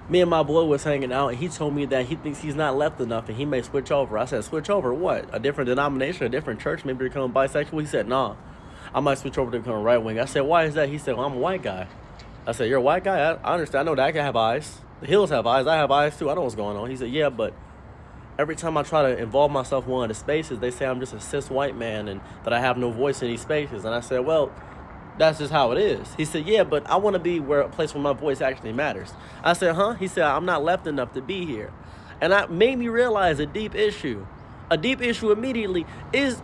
Me and my boy was hanging out, and he told me that he thinks he's not left enough, and he may switch over. I said, switch over what? A different denomination, a different church, maybe become bisexual? He said, nah, I might switch over to become right wing. I said, why is that? He said, well, I'm a white guy. I said, you're a white guy? I understand. I know that I can have eyes. The hills have eyes. I have eyes too. I know what's going on. He said, yeah, but every time I try to involve myself in one of the spaces, they say I'm just a cis white man and that I have no voice in these spaces. And I said, well, that's just how it is. He said, yeah, but I want to be where a place where my voice actually matters. I said, huh? He said, I'm not left enough to be here. And that made me realize a deep issue. A deep issue immediately is,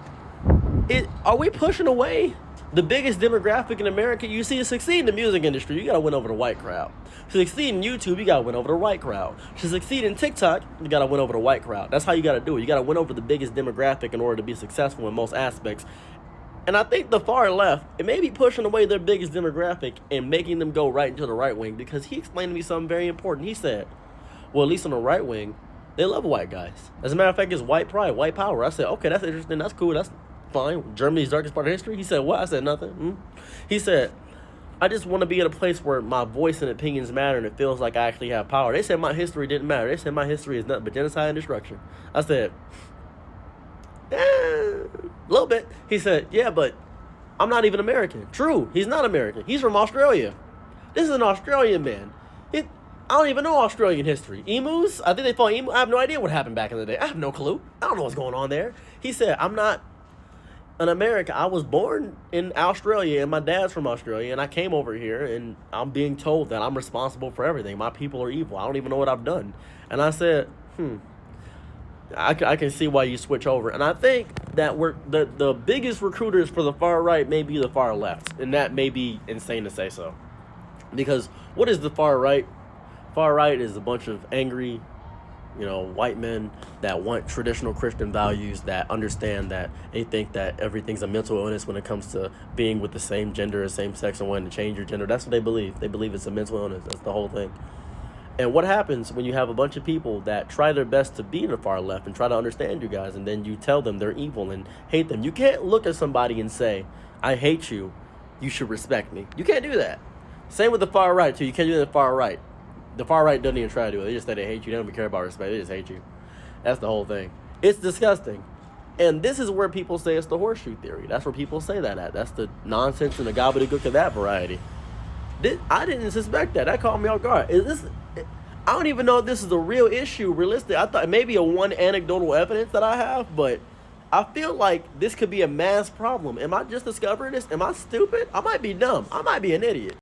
are we pushing away the biggest demographic in America? You see, to succeed in the music industry, you got to win over the white crowd. To succeed in YouTube, you got to win over the white crowd. To succeed in TikTok, you got to win over the white crowd. That's how you got to do it. You got to win over the biggest demographic in order to be successful in most aspects. And I think the far left, it may be pushing away their biggest demographic and making them go right into the right wing, because he explained to me something very important. He said, well, at least on the right wing, they love white guys. As a matter of fact, it's white pride, white power. I said, okay, that's interesting. That's cool. That's fine. Germany's darkest part of history. He said, what? I said, nothing. He said, I just want to be in a place where my voice and opinions matter and it feels like I actually have power. They said my history didn't matter. They said my history is nothing but genocide and destruction. I said, a little bit. He said, yeah, but I'm not even American. True, he's not American. He's from Australia. This is an Australian man. I don't even know Australian history. Emus? I think they fought emu. I have no idea what happened back in the day. I have no clue. I don't know what's going on there. He said, I'm not an American. I was born in Australia, and my dad's from Australia, and I came over here, and I'm being told that I'm responsible for everything. My people are evil. I don't even know what I've done. And I said, I can see why you switch over. And I think that the biggest recruiters for the far right may be the far left. And that may be insane to say so. Because what is the far right? Far right is a bunch of angry, white men that want traditional Christian values, that understand that they think that everything's a mental illness when it comes to being with the same gender or same sex and wanting to change your gender. That's what they believe. They believe it's a mental illness. That's the whole thing. And what happens when you have a bunch of people that try their best to be in the far left and try to understand you guys, and then you tell them they're evil and hate them? You can't look at somebody and say, I hate you, you should respect me. You can't do that. Same with the far right, too. You can't do that with the far right. The far right doesn't even try to do it. They just say they hate you. They don't even care about respect. They just hate you. That's the whole thing. It's disgusting. And this is where people say it's the horseshoe theory. That's where people say that at. That's the nonsense and the gobbledygook of that variety. I didn't suspect that. That caught me off guard. I don't even know if this is a real issue, realistic. I thought maybe a one anecdotal evidence that I have, but I feel like this could be a mass problem. Am I just discovering this? Am I stupid? I might be dumb. I might be an idiot.